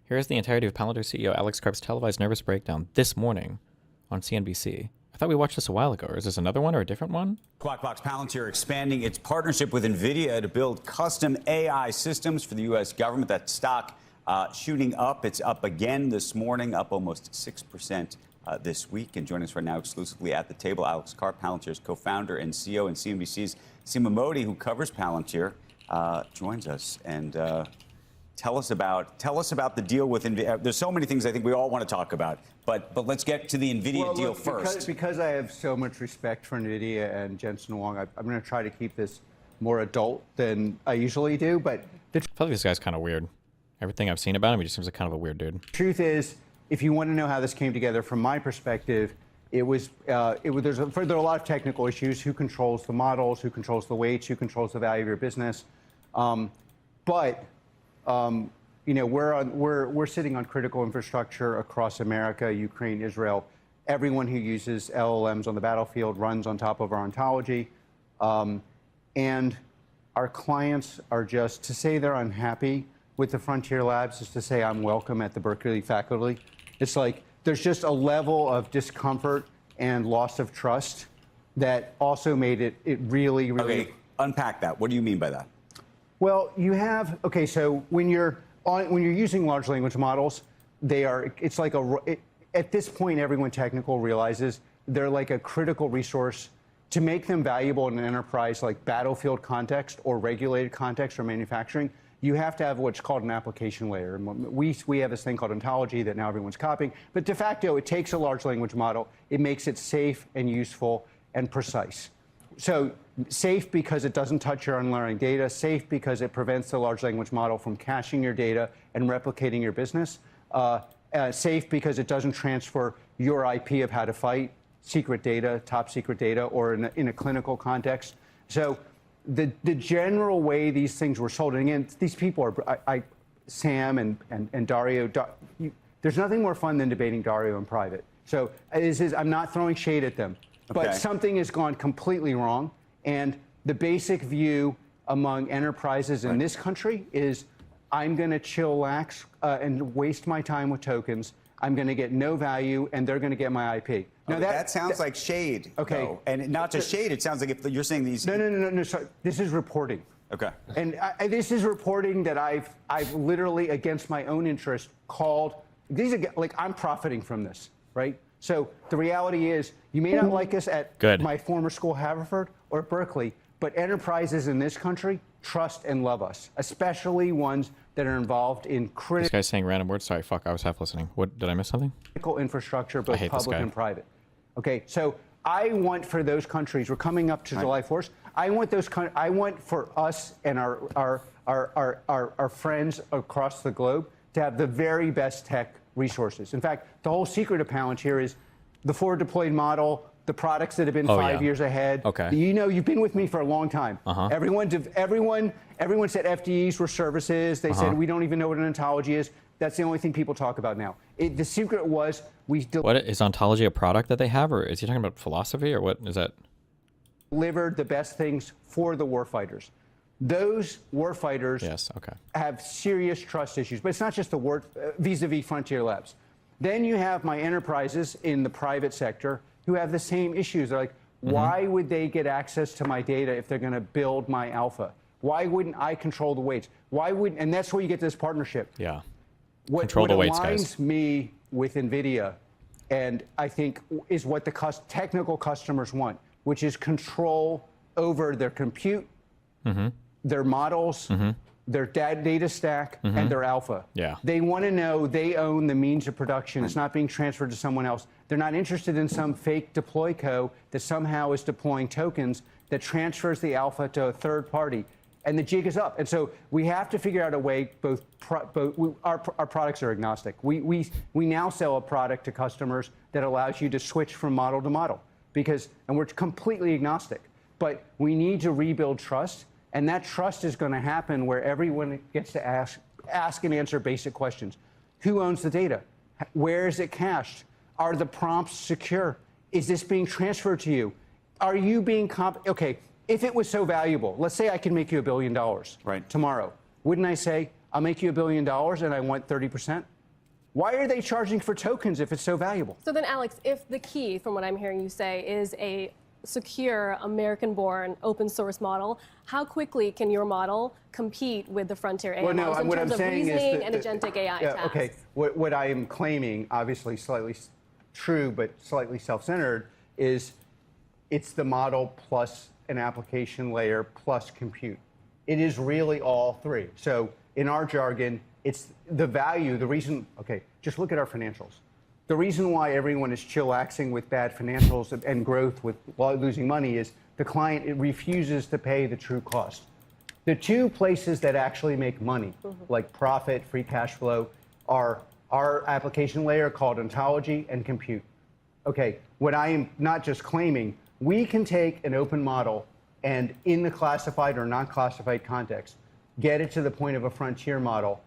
Here's the entirety of Palantir CEO Alex Karp's televised nervous breakdown this morning on CNBC. I thought we watched this a while ago. Or is this another one or a different one? Quackbox Palantir expanding its partnership with NVIDIA to build custom AI systems for the U.S. government. That stock shooting up. It's up again this morning, up almost 6% this week. And joining us right now exclusively at the table, Alex Karp, Palantir's co-founder and CEO, and CNBC's Seema Modi, who covers Palantir, joins us. And tell us about the deal with NVIDIA. There's so many things I think we all want to talk about, but let's get to the NVIDIA deal first. Because I have so much respect for NVIDIA and Jensen Huang, I'm going to try to keep this more adult than I usually do. But I feel like this guy's kind of weird. Everything I've seen about him, he just seems like kind of a weird dude. Truth is, if you want to know how this came together, from my perspective, there are a lot of technical issues. Who controls the models? Who controls the weights? Who controls the value of your business? You know, we're sitting on critical infrastructure across America, Ukraine, Israel. Everyone who uses LLMs on the battlefield runs on top of our ontology. And our clients are just, to say they're unhappy with the Frontier Labs is to say I'm welcome at the Berkeley faculty. It's like there's just a level of discomfort and loss of trust that also made it really. Okay, unpack that. What do you mean by that? Well, you have, okay, so when you're using large language models, it's like at this point, everyone technical realizes they're like a critical resource. To make them valuable in an enterprise like battlefield context or regulated context or manufacturing, you have to have what's called an application layer. And we have this thing called ontology that now everyone's copying. But de facto, it takes a large language model. It makes it safe and useful and precise. So safe because it doesn't touch your underlying data, safe because it prevents the large language model from caching your data and replicating your business, safe because it doesn't transfer your IP of how to fight, secret data, top secret data, or in a clinical context. So the general way these things were sold, and again, these people are, Sam and Dario, there's nothing more fun than debating Dario in private. So I'm not throwing shade at them. Okay. But something has gone completely wrong, and the basic view among enterprises in this country is I'm going to chillax and waste my time with tokens. I'm going to get no value, and they're going to get my IP. Now that sounds like shade. Okay, though. And not just shade. It sounds like if you're saying these. No. Sorry. This is reporting. Okay. And this is reporting that I've literally, against my own interest, called. These are like I'm profiting from this, right? So the reality is, you may not like us at my former school, Haverford, or Berkeley, but enterprises in this country trust and love us, especially ones that are involved in critical. This guy's saying random words. Sorry, fuck, I was half listening. What, did I miss something? Critical infrastructure, both public and private. Okay, so I want for those countries, we're coming up to July 4th, I want for us and our friends across the globe to have the very best tech resources. In fact, the whole secret of Palantir is the forward deployed model, the products that have been 5 years ahead. Okay. You know, you've been with me for a long time. Everyone said FDEs were services. They said we don't even know what an ontology is. That's the only thing people talk about now. The secret was what is ontology, a product that they have, or is he talking about philosophy, or what is that? Delivered the best things for the warfighters. Those warfighters have serious trust issues, but it's not just the vis-a-vis Frontier Labs. Then you have my enterprises in the private sector who have the same issues. They're like, why would they get access to my data if they're going to build my alpha? Why wouldn't I control the weights? Why wouldn't? And that's where you get this partnership. Yeah. What aligns me with NVIDIA, and I think is what the technical customers want, which is control over their compute, their models, their data stack, and their alpha. Yeah. They want to know they own the means of production. It's not being transferred to someone else. They're not interested in some fake deploy co that somehow is deploying tokens that transfers the alpha to a third party. And the jig is up. And so we have to figure out a way, our products are agnostic. We now sell a product to customers that allows you to switch from model to model, and we're completely agnostic. But we need to rebuild trust. And that trust is going to happen where everyone gets to ask and answer basic questions. Who owns the data? Where is it cached? Are the prompts secure? Is this being transferred to you? Are you being okay, if it was so valuable, let's say I can make you $1 billion tomorrow. Wouldn't I say, I'll make you $1 billion and I want 30%. Why are they charging for tokens if it's so valuable? So then, Alex, if the key, from what I'm hearing you say, is a secure, American-born, open-source model, how quickly can your model compete with the frontier AI models in terms of reasoning and agentic AI tasks? Okay, what I am claiming, obviously slightly true but slightly self-centered, is it's the model plus an application layer plus compute. It is really all three. So in our jargon, it's the value, the reason, okay, just look at our financials. The reason why everyone is chillaxing with bad financials and growth with losing money is the client refuses to pay the true cost. The two places that actually make money, like profit, free cash flow, are our application layer called ontology and compute. Okay, what I am not just claiming, we can take an open model and in the classified or non-classified context, get it to the point of a frontier model,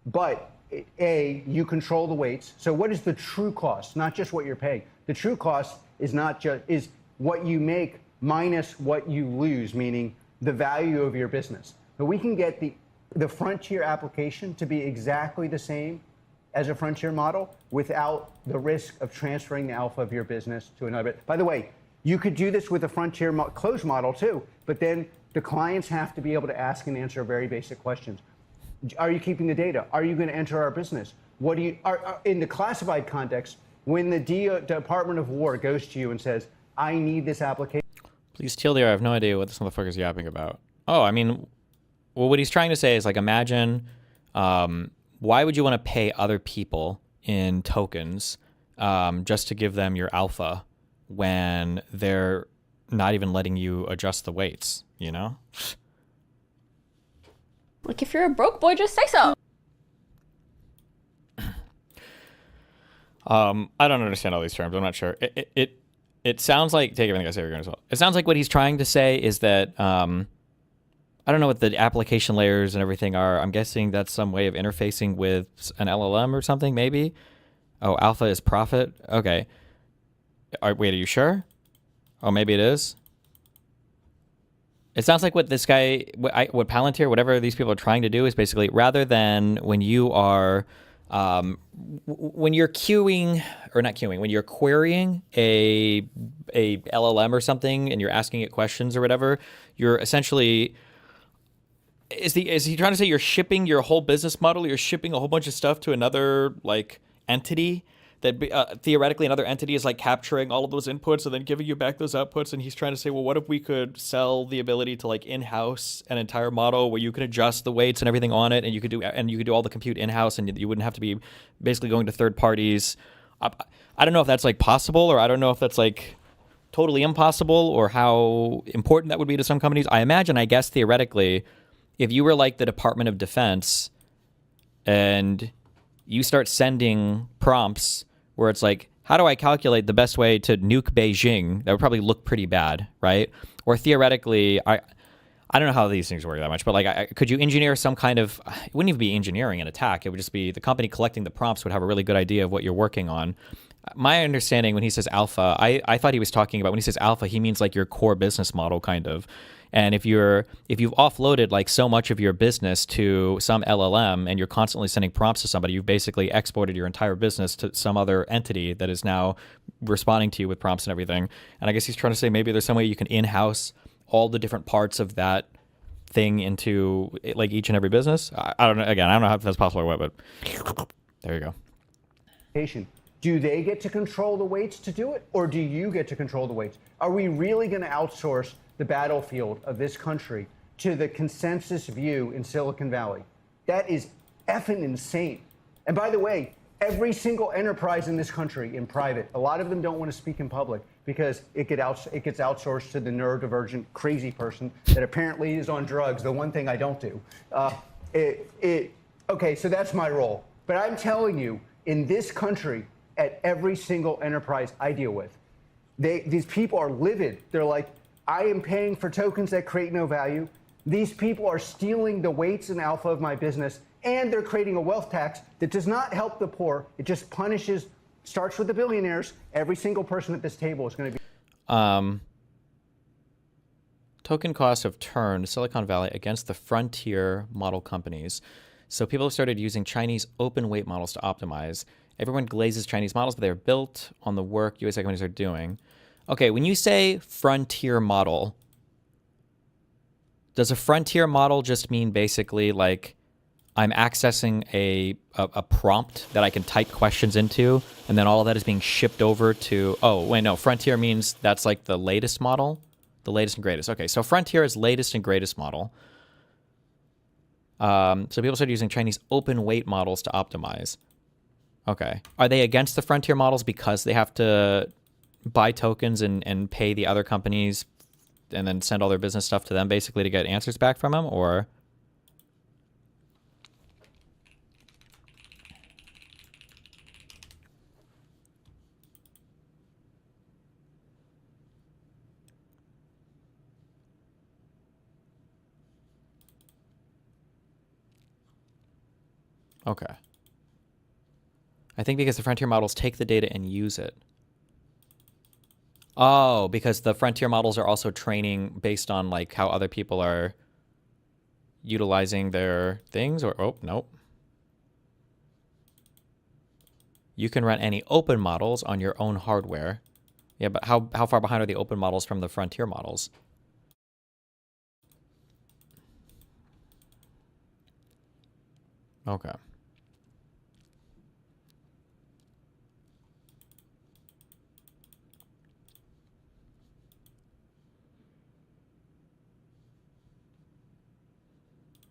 but you control the weights. So what is the true cost? Not just what you're paying. The true cost is not just is what you make minus what you lose, meaning the value of your business. But we can get the frontier application to be exactly the same as a frontier model without the risk of transferring the alpha of your business to another. By the way, you could do this with a frontier closed model too, but then the clients have to be able to ask and answer very basic questions. Are you keeping the data? Are you going to enter our business? What do you in the classified context? When the Department of War goes to you and says, "I need this application," Please, TLDR, I have no idea what this motherfucker's yapping about. Oh, I mean, well, what he's trying to say is like, imagine, why would you want to pay other people in tokens just to give them your alpha when they're not even letting you adjust the weights? You know. Like, if you're a broke boy, just say so. I don't understand all these terms. I'm not sure. It sounds like, take everything I say you're going as well. It sounds like what he's trying to say is that, I don't know what the application layers and everything are. I'm guessing that's some way of interfacing with an LLM or something, maybe. Oh, alpha is profit. Okay. Wait, are you sure? Oh, maybe it is. It sounds like what this guy, what Palantir, whatever these people are trying to do is basically, rather than when you are, when you're queuing, or not queuing, when you're querying a LLM or something and you're asking it questions or whatever, you're essentially, is he trying to say you're shipping your whole business model, you're shipping a whole bunch of stuff to another like entity? That theoretically another entity is like capturing all of those inputs and then giving you back those outputs. And he's trying to say, well, what if we could sell the ability to like in-house an entire model where you can adjust the weights and everything on it, and you could do all the compute in-house, and you wouldn't have to be basically going to third parties. I don't know if that's like possible, or I don't know if that's like totally impossible, or how important that would be to some companies. I guess theoretically, if you were like the Department of Defense and you start sending prompts where it's like, how do I calculate the best way to nuke Beijing? That would probably look pretty bad, right? Or theoretically, I don't know how these things work that much, but like, could you engineer some kind of, it wouldn't even be engineering an attack. It would just be the company collecting the prompts would have a really good idea of what you're working on. My understanding when he says alpha, I thought he was talking about, when he says alpha, he means like your core business model kind of. And if you've offloaded like so much of your business to some LLM and you're constantly sending prompts to somebody, you've basically exported your entire business to some other entity that is now responding to you with prompts and everything. And I guess he's trying to say maybe there's some way you can in-house all the different parts of that thing into like each and every business. I don't know. Again, I don't know if that's possible or what, but there you go. Do they get to control the weights to do it, or do you get to control the weights? Are we really going to outsource the battlefield of this country to the consensus view in Silicon Valley? That is effing insane. And by the way, every single enterprise in this country in private, a lot of them don't want to speak in public because it gets outsourced to the neurodivergent crazy person that apparently is on drugs, the one thing I don't do. Okay, so that's my role. But I'm telling you, in this country, at every single enterprise I deal with, these people are livid. They're like, I am paying for tokens that create no value. These people are stealing the weights and alpha of my business, and they're creating a wealth tax that does not help the poor. It just punishes, starts with the billionaires. Every single person at this table is going to be. Token costs have turned Silicon Valley against the frontier model companies. So people started using Chinese open weight models to optimize. Everyone glazes Chinese models, but they're built on the work US companies are doing. Okay, when you say frontier model, does a frontier model just mean basically like I'm accessing a prompt that I can type questions into, and then all of that is being shipped over to, oh, wait, no, Frontier means that's like the latest model, the latest and greatest. Okay, so Frontier is latest and greatest model. So people started using Chinese open weight models to optimize. Okay. Are they against the Frontier models because they have to buy tokens and pay the other companies and then send all their business stuff to them basically to get answers back from them, or... Okay. I think because the frontier models take the data and use it. Oh, because the frontier models are also training based on like how other people are utilizing their things, or, oh, nope. You can run any open models on your own hardware. Yeah, but how far behind are the open models from the frontier models? Okay.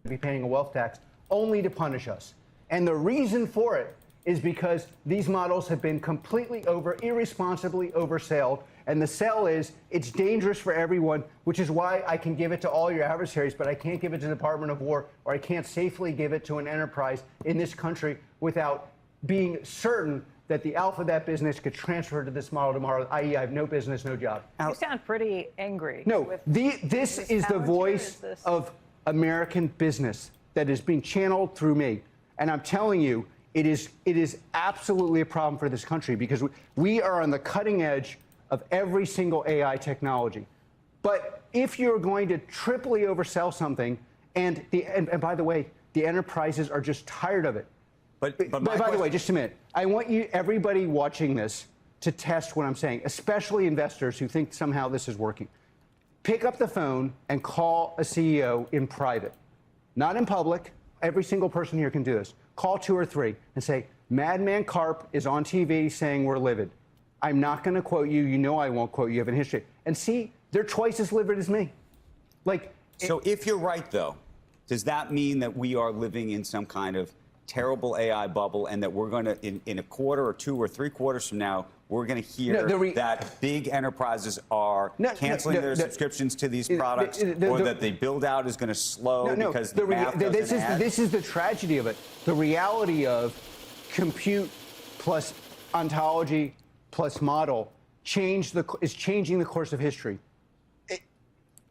Be paying a wealth tax only to punish us. And the reason for it is because these models have been completely irresponsibly oversold. And the sell is it's dangerous for everyone, which is why I can give it to all your adversaries, but I can't give it to the Department of War, or I can't safely give it to an enterprise in this country without being certain that the alpha of that business could transfer to this model tomorrow, i.e. I have no business, no job. You sound pretty angry. No, this is the voice of American business that is being channeled through me. And I'm telling you, it is absolutely a problem for this country because we are on the cutting edge of every single AI technology. But if you're going to triply oversell something, and by the way, the enterprises are just tired of it. But by the way, just a minute. I want everybody watching this to test what I'm saying, especially investors who think somehow this is working. Pick up the phone and call a CEO in private, not in public. Every single person here can do this. Call 2 or 3 and say, Madman Karp is on TV saying we're livid. I'm not going to quote you. You know I won't quote you. You have a history. And see, they're twice as livid as me. So if you're right, though, does that mean that we are living in some kind of terrible AI bubble and that we're going to, in a quarter or 2 or 3 quarters from now, we're going to hear that big enterprises are canceling their subscriptions to these products, or that the build-out is going to slow because the math doesn't add? This is the tragedy of it. The reality of compute plus ontology plus model is changing the course of history.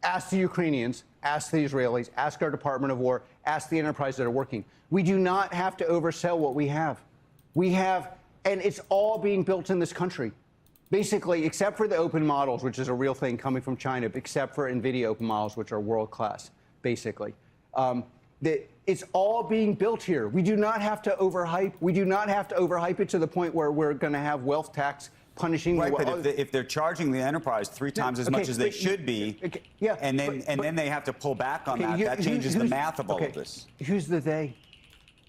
Ask the Ukrainians, ask the Israelis, ask our Department of War, ask the enterprises that are working. We do not have to oversell what we have. We have, and it's all being built in this country. Basically, except for the open models, which is a real thing coming from China, except for NVIDIA open models, which are world-class, basically. It's all being built here. We do not have to overhype. We do not have to overhype it to the point where we're going to have wealth tax punishing. Right, but if they're charging the enterprise 3 times as much as they should be, and then they have to pull back on that changes the math of all of this. Who's the they?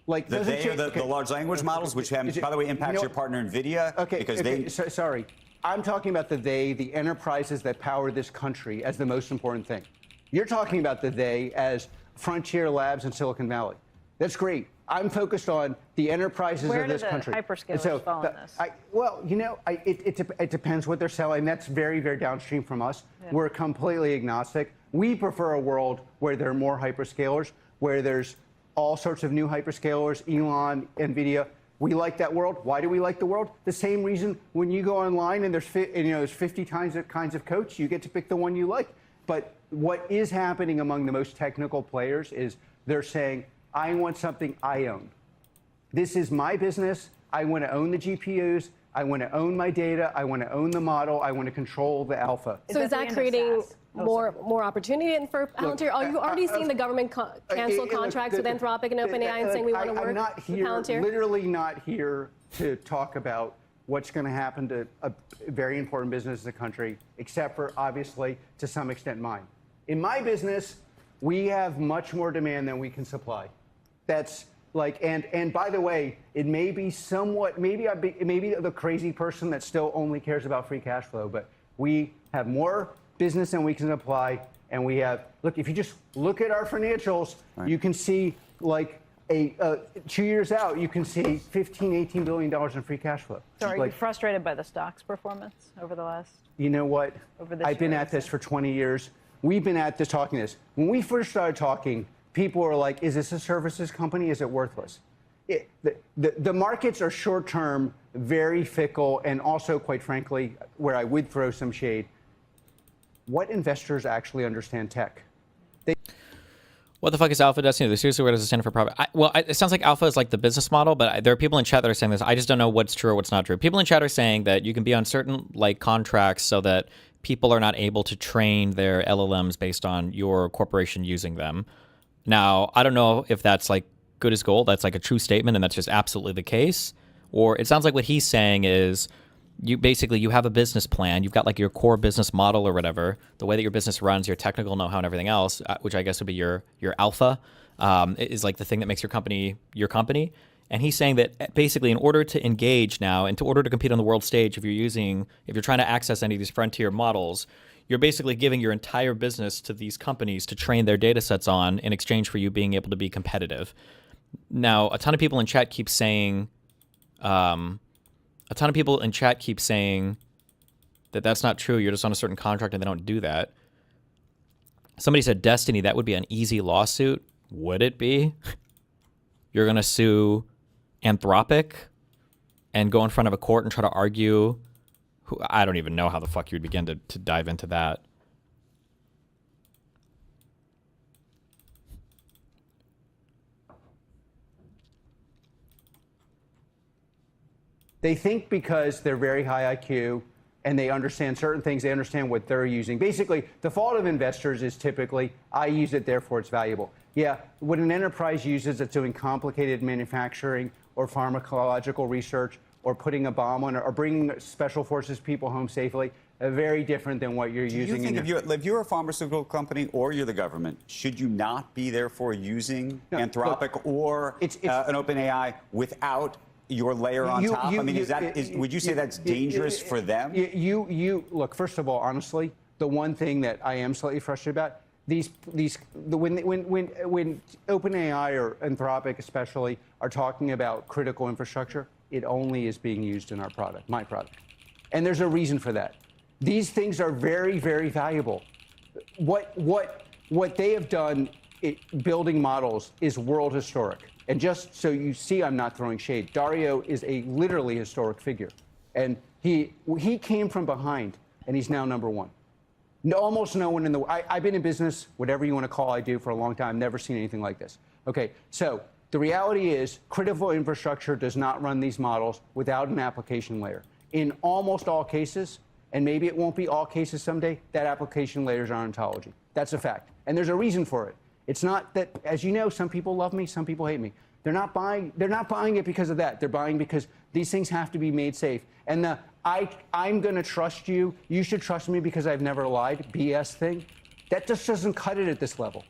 Like the they are the large language models, which by the way impacts your partner NVIDIA. Sorry, I'm talking about the enterprises that power this country as the most important thing. You're talking about the they as Frontier Labs in Silicon Valley. That's great. I'm focused on the enterprises of this country. Where do the hyperscalers fall in this? Well, you know, it depends what they're selling. That's very, very downstream from us. Yeah. We're completely agnostic. We prefer a world where there are more hyperscalers, where there's all sorts of new hyperscalers, Elon, NVIDIA. We like that world. Why do we like the world? The same reason when you go online and there's 50 kinds of coach, you get to pick the one you like. But what is happening among the most technical players is they're saying, I want something I own. This is my business. I want to own the GPUs. I want to own my data. I want to own the model. I want to control the alpha. So is that creating more opportunity for Palantir? Are you already seeing the government cancel contracts with Anthropic and OpenAI and saying we want to work with Palantir? I'm literally not here to talk about what's going to happen to a very important business in the country, except for, obviously, to some extent, mine. In my business, we have much more demand than we can supply. That's like, and by the way, it may be somewhat, maybe the crazy person that still only cares about free cash flow, but we have more business than we can supply, and we have, look, if you just look at our financials, right, you can see like 2 years out, you can see $18 billion in free cash flow. So are you frustrated by the stock's performance over the last? You know what? I've been at this for 20 years. We've been at this talking this. When we first started talking, people were like, is this a services company? Is it worthless? The markets are short-term, very fickle, and also, quite frankly, where I would throw some shade, what investors actually understand tech? What the fuck is Alpha Destiny? Seriously, where does it stand for profit? It sounds like Alpha is like the business model, but there are people in chat that are saying this. I just don't know what's true or what's not true. People in chat are saying that you can be on certain like contracts so that people are not able to train their LLMs based on your corporation using them. Now, I don't know if that's like good as gold. That's like a true statement, and that's just absolutely the case. Or it sounds like what he's saying is you have a business plan. You've got like your core business model or whatever, the way that your business runs, your technical know-how and everything else, which I guess would be your alpha, is like the thing that makes your company your company. And he's saying that basically in order to engage now and in order to compete on the world stage, if you're trying to access any of these frontier models, you're basically giving your entire business to these companies to train their data sets on in exchange for you being able to be competitive. Now, a ton of people in chat keep saying that that's not true. You're just on a certain contract and they don't do that. Somebody said, Destiny, that would be an easy lawsuit. Would it be? You're going to sue Anthropic and go in front of a court and try to argue. I don't even know how the fuck you would begin to dive into that. They think because they're very high IQ and they understand certain things, they understand what they're using. Basically, the fault of investors is typically, I use it, therefore it's valuable. Yeah, what an enterprise uses, it's doing complicated manufacturing or pharmacological research or putting a bomb on or bringing special forces people home safely, very different than what you're using. Do you think if you're a pharmaceutical company or you're the government, should you not be therefore using Anthropic or an OpenAI without your layer on top? I mean, would you say that's dangerous for them? Look, first of all, honestly, the one thing that I am slightly frustrated about, when OpenAI or Anthropic especially are talking about critical infrastructure, it only is being used in our product, my product. And there's a reason for that. These things are very, very valuable. What they have done building models is world historic. And just so you see, I'm not throwing shade. Dario is a literally historic figure. And he came from behind, and he's now number one. Almost no one in the I've been in business, whatever you want to call I do, for a long time. Never seen anything like this. Okay, so the reality is critical infrastructure does not run these models without an application layer. In almost all cases, and maybe it won't be all cases someday, that application layer is our ontology. That's a fact. And there's a reason for it. It's not that, as you know, some people love me, some people hate me. They're not buying it because of that. They're buying because these things have to be made safe. And I'm going to trust you, you should trust me because I've never lied, BS thing, that just doesn't cut it at this level.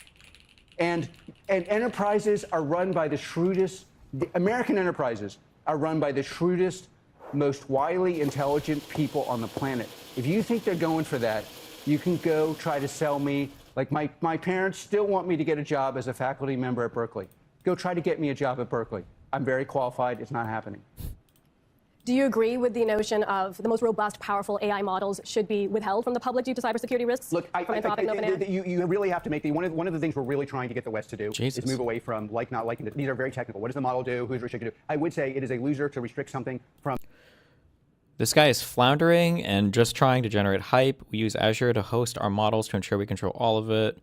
And enterprises are run by the shrewdest, American enterprises are run by the shrewdest, most wily intelligent people on the planet. If you think they're going for that, you can go try to sell me. Like my parents still want me to get a job as a faculty member at Berkeley. Go try to get me a job at Berkeley. I'm very qualified. It's not happening. Do you agree with the notion of the most robust, powerful AI models should be withheld from the public due to cybersecurity risks? Look, you really have to make one of the things we're really trying to get the West to do is move away from not liking it. These are very technical. What does the model do? Who's restricted to? I would say it is a loser to restrict something from. This guy is floundering and just trying to generate hype. We use Azure to host our models to ensure we control all of it.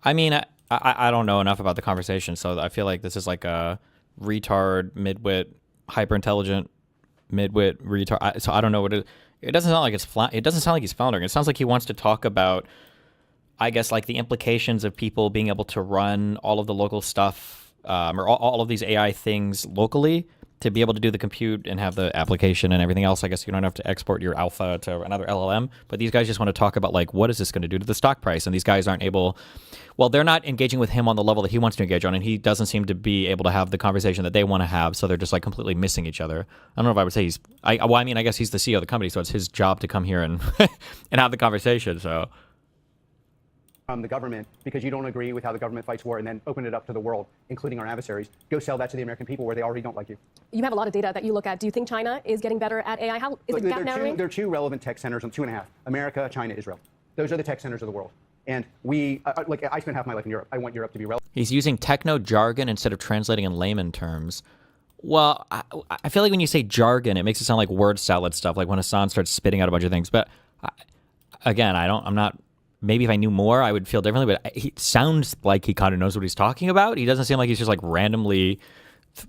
I mean, I don't know enough about the conversation, so I feel like this is like a retard, midwit, hyper-intelligent, midwit, retard. So I don't know what it is. It doesn't sound like it doesn't sound like he's floundering. It sounds like he wants to talk about I guess, like the implications of people being able to run all of the local stuff or all of these AI things locally to be able to do the compute and have the application and everything else. I guess you don't have to export your alpha to another LLM, but these guys just want to talk about like, what is this going to do to the stock price? And these guys aren't able, well, they're not engaging with him on the level that he wants to engage on, and he doesn't seem to be able to have the conversation that they want to have. So they're just like completely missing each other. I don't know if I would say he's, I mean, I guess he's the CEO of the company, so it's his job to come here and and have the conversation. So. From the government because you don't agree with how the government fights war, and then open it up to the world, including our adversaries. Go sell that to the American people where they already don't like you. You have a lot of data that you look at. Do you think China is getting better at AI? How is the gap narrowing? There are two relevant tech centers, 2.5. America, China, Israel. Those are the tech centers of the world. And we, like, I spent half my life in Europe. I want Europe to be relevant. He's using techno jargon instead of translating in layman terms. Well, I feel like when you say jargon, it makes it sound like word salad stuff, like when Hassan starts spitting out a bunch of things. But again, I'm not. Maybe if I knew more, I would feel differently. But he sounds like he kind of knows what he's talking about. He doesn't seem like he's just like randomly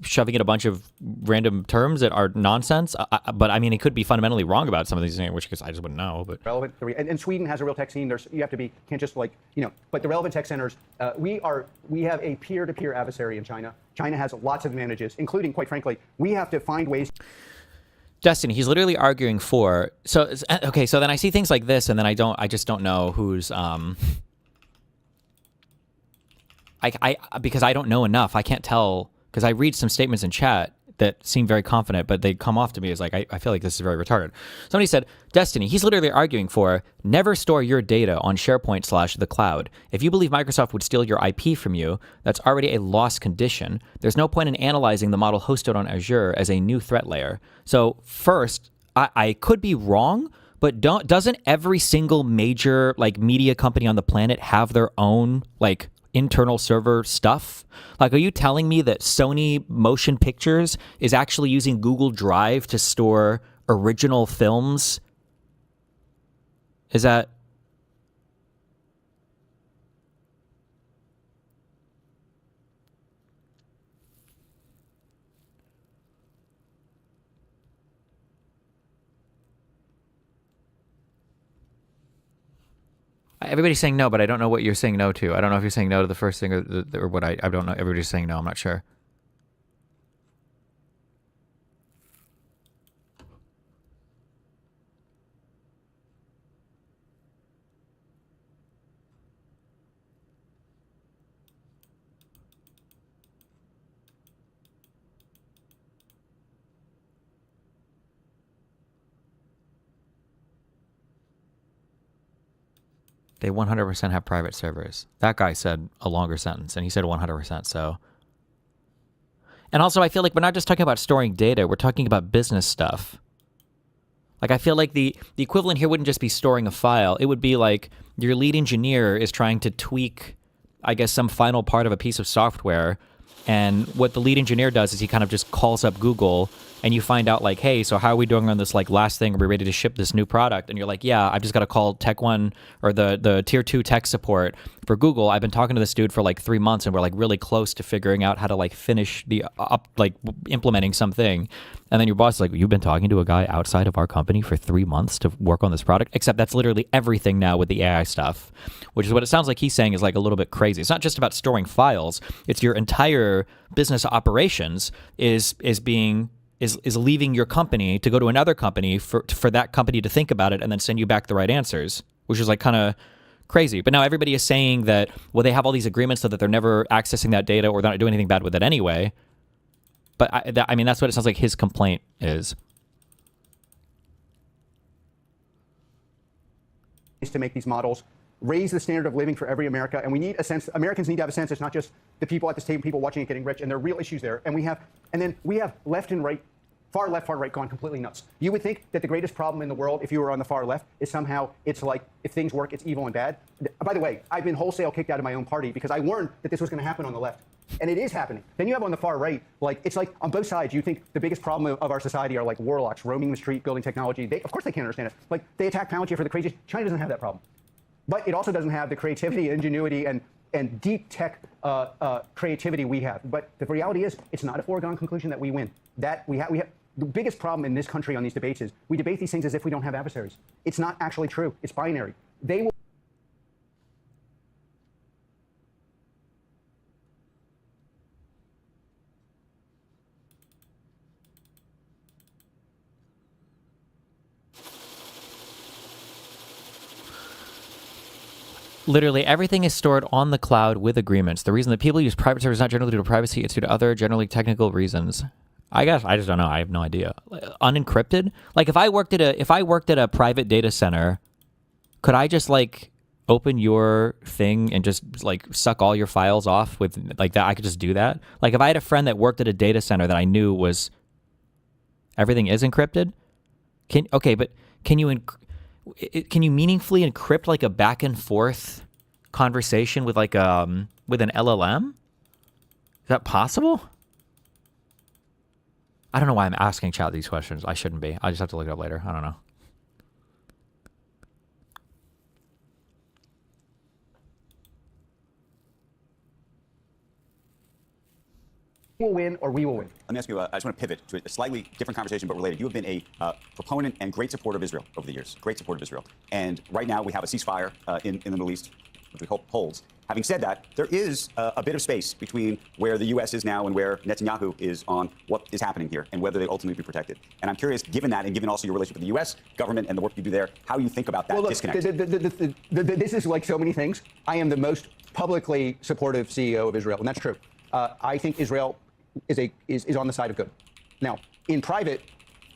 shoving in a bunch of random terms that are nonsense. But I mean, he could be fundamentally wrong about some of these things, which I just wouldn't know. But relevant, and Sweden has a real tech scene. You have to be, can't just like, you know. But the relevant tech centers, we have a peer-to-peer adversary in China. China has lots of advantages, including, quite frankly, we have to find ways. Destiny, he's literally arguing for. So okay, so then I see things like this, and then I just don't know who's because I don't know enough. I can't tell because I read some statements in chat that seem very confident, but they come off to me as like, I feel like this is very retarded. Somebody said, Destiny, he's literally arguing for never store your data on SharePoint / the cloud. If you believe Microsoft would steal your IP from you, that's already a lost condition. There's no point in analyzing the model hosted on Azure as a new threat layer. So first, I could be wrong, but doesn't every single major like media company on the planet have their own like internal server stuff? Like, are you telling me that Sony Motion Pictures is actually using Google Drive to store original films? Is that... Everybody's saying no, but I don't know what you're saying no to. I don't know if you're saying no to the first thing or what. I don't know. Everybody's saying no. I'm not sure. They 100% have private servers. That guy said a longer sentence, and he said 100%, so... And also, I feel like we're not just talking about storing data, we're talking about business stuff. Like, I feel like the equivalent here wouldn't just be storing a file. It would be like your lead engineer is trying to tweak, I guess, some final part of a piece of software, and what the lead engineer does is he kind of just calls up Google, and you find out like, hey, so how are we doing on this like last thing? Are we ready to ship this new product? And you're like, yeah, I've just got to call Tech 1 or the tier 2 tech support for Google. I've been talking to this dude for like 3 months, and we're like really close to figuring out how to like finish the implementing something. And then your boss is like, you've been talking to a guy outside of our company for 3 months to work on this product? Except that's literally everything now with the AI stuff, which is what it sounds like he's saying is like a little bit crazy. It's not just about storing files. It's your entire business operations is leaving your company to go to another company for that company to think about it and then send you back the right answers, which is like kind of crazy. But now everybody is saying that, well, they have all these agreements so that they're never accessing that data or they're not doing anything bad with it anyway. But I mean, that's what it sounds like his complaint is. Is to make these models raise the standard of living for every America, and we need a sense. Americans need to have a sense. It's not just the people at this table, people watching it getting rich, and there are real issues there. And we have left and right, far left, far right, gone completely nuts. You would think that the greatest problem in the world, if you were on the far left, is somehow it's like if things work, it's evil and bad. By the way, I've been wholesale kicked out of my own party because I warned that this was going to happen on the left. And it is happening. Then you have on the far right, like it's like on both sides, you think the biggest problem of our society are like warlocks roaming the street, building technology. Of course they can't understand it. Like they attack Palantir for the craziest. China doesn't have that problem. But it also doesn't have the creativity, ingenuity, and deep tech creativity we have. But the reality is, it's not a foregone conclusion that we win. That we have the biggest problem in this country on these debates is we debate these things as if we don't have adversaries. It's not actually true. It's binary. They will. Literally everything is stored on the cloud with agreements. The reason that people use private servers is not generally due to privacy, it's due to other generally technical reasons. I guess I just don't know. I have no idea. Unencrypted? Like if I worked at a private data center, could I just like open your thing and just like suck all your files off with like that? I could just do that. Like if I had a friend that worked at a data center that I knew was everything is encrypted. But can you meaningfully encrypt like a back and forth conversation with like with an LLM? Is that possible? I don't know why I'm asking chat these questions. I shouldn't be. I just have to look it up later. I don't know. Will win or we will win. Let me ask you, I just want to pivot to a slightly different conversation, but related. You have been a proponent and great supporter of Israel over the years. Great supporter of Israel. And right now we have a ceasefire in the Middle East, which we hope holds. Having said that, there is a bit of space between where the U.S. is now and where Netanyahu is on what is happening here and whether they'll ultimately be protected. And I'm curious, given that and given also your relationship with the U.S. government and the work you do there, how you think about that disconnect. This is like so many things. I am the most publicly supportive CEO of Israel, and that's true. I think Israel is on the side of good. Now, in private,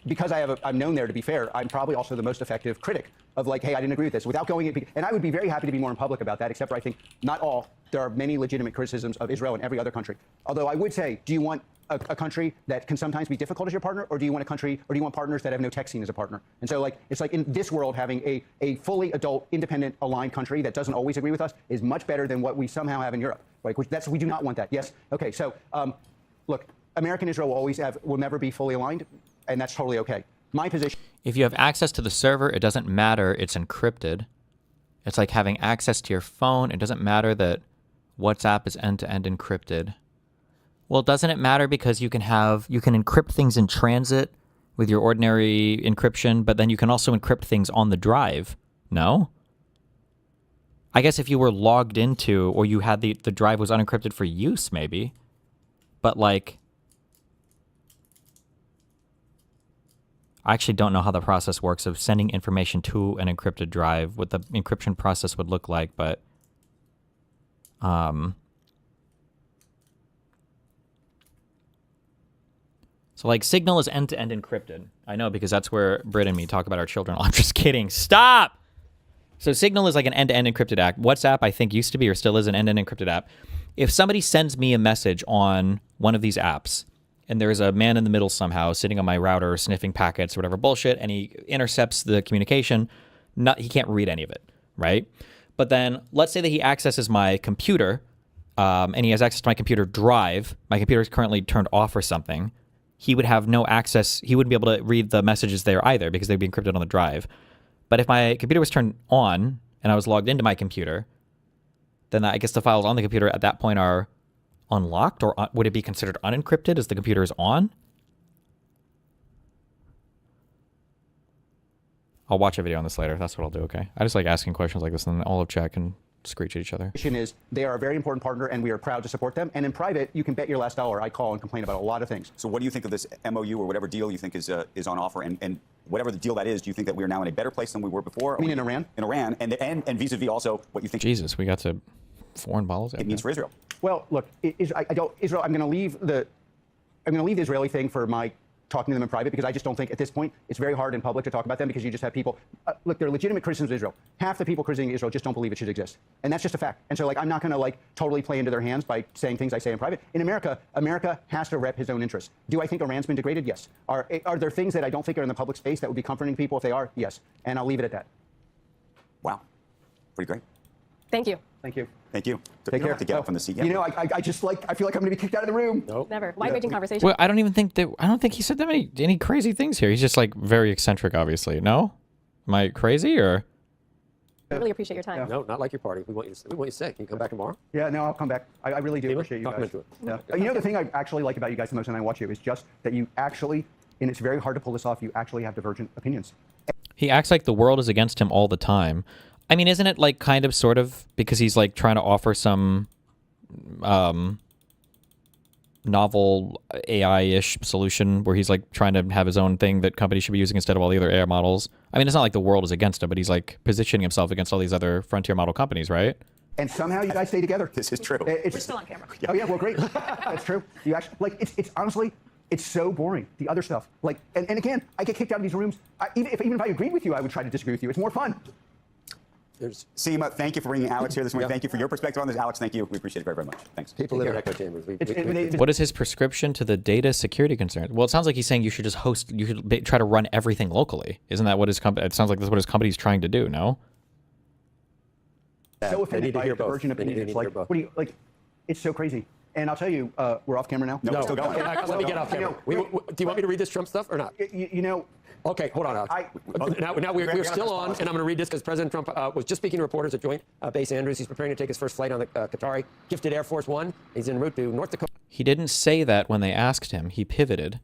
because I'm known there to be fair, I'm probably also the most effective critic of like, hey, I didn't agree with this, without going in. And I would be very happy to be more in public about that, except for I think not all. There are many legitimate criticisms of Israel and every other country. Although I would say, do you want a country that can sometimes be difficult as your partner, or do you want partners that have no tech scene as a partner? And so like, it's like in this world, having a fully adult, independent, aligned country that doesn't always agree with us is much better than what we somehow have in Europe. Right? We do not want that. Yes. Okay. So look, America and Israel will never be fully aligned, and that's totally okay. My position. If you have access to the server, it doesn't matter. It's encrypted. It's like having access to your phone. It doesn't matter that WhatsApp is end-to-end encrypted. Well, doesn't it matter because you can encrypt things in transit with your ordinary encryption, but then you can also encrypt things on the drive. No? I guess if you were logged into or you had the drive was unencrypted for use, maybe. But like, I actually don't know how the process works of sending information to an encrypted drive, what the encryption process would look like, but so like Signal is end-to-end encrypted. I know because that's where Britt and me talk about our children. I'm just kidding. Stop! So Signal is like an end-to-end encrypted app. WhatsApp, I think, used to be or still is an end-to-end encrypted app. If somebody sends me a message on one of these apps, and there's a man in the middle somehow sitting on my router sniffing packets or whatever bullshit, and he intercepts the communication, he can't read any of it, right? But then let's say that he accesses my computer, and he has access to my computer drive. My computer is currently turned off or something. He would have no access. He wouldn't be able to read the messages there either because they'd be encrypted on the drive. But if my computer was turned on and I was logged into my computer, then I guess the files on the computer at that point are unlocked, or would it be considered unencrypted as the computer is on? I'll watch a video on this later. That's what I'll do, okay? I just like asking questions like this, and then all of chat can screech at each other. Is they are a very important partner, and we are proud to support them. And in private, you can bet your last dollar I call and complain about a lot of things. So what do you think of this MOU or whatever deal you think is on offer? And whatever the deal that is, do you think that we are now in a better place than we were before? I mean, in Iran? In Iran, and vis-a-vis also what you think. Jesus, we got to foreign balls. It means for Israel. Well, look, Israel. I'm going to leave the Israeli thing for my talking to them in private, because I just don't think at this point it's very hard in public to talk about them, because you just have people. Look, they're legitimate criticisms of Israel. Half the people criticizing Israel just don't believe it should exist, and that's just a fact. And so, like, I'm not going to like totally play into their hands by saying things I say in private. In America, America has to rep his own interests. Do I think Iran's been degraded? Yes. Are there things that I don't think are in the public space that would be comforting people if they are? Yes. And I'll leave it at that. Wow, pretty great. Thank you. Thank you. Thank you. Take care. Have to get up from the seat. You know, I just like, I feel like I'm going to be kicked out of the room. Nope. Never. Wide-ranging conversation. Well, I don't think he said that any crazy things here. He's just like very eccentric, obviously. No? Am I crazy or? I really appreciate your time. No, not like your party. We want you to stay. Can you come back tomorrow? Yeah, no, I'll come back. I really do appreciate you Talk guys. into it. Yeah. You know, the thing I actually like about you guys the most when I watch you is just that you actually, and it's very hard to pull this off, you actually have divergent opinions. He acts like the world is against him all the time. I mean, isn't it like kind of sort of because he's like trying to offer some novel AI-ish solution where he's like trying to have his own thing that companies should be using instead of all the other AI models. I mean, it's not like the world is against him, but he's like positioning himself against all these other frontier model companies, right? And somehow you guys stay together. This is true. We're still on camera. Oh yeah, well great. That's true. You actually it's honestly it's so boring. The other stuff, like and again, I get kicked out of these rooms. Even if I agreed with you, I would try to disagree with you. It's more fun. Seema, thank you for bringing Alex here this morning. Thank you for your perspective on this. Alex, thank you. We appreciate it very, very much. Thanks. People live in echo chambers. What is his prescription to the data security concerns? Well, it sounds like he's saying you should just you should try to run everything locally. Isn't that what his company? It sounds like that's what his company's trying to do. No. So offended by divergent opinion. It's like, what do you like? It's so crazy. And I'll tell you, we're off camera now. No, we're still going. Let me get off camera. Do you want me to read this Trump stuff or not? You know. Okay, hold on. Now we're still on, and I'm going to read this because President Trump was just speaking to reporters at Joint Base Andrews. He's preparing to take his first flight on the Qatari gifted Air Force One. He's en route to North Dakota. He didn't say that when they asked him. He pivoted.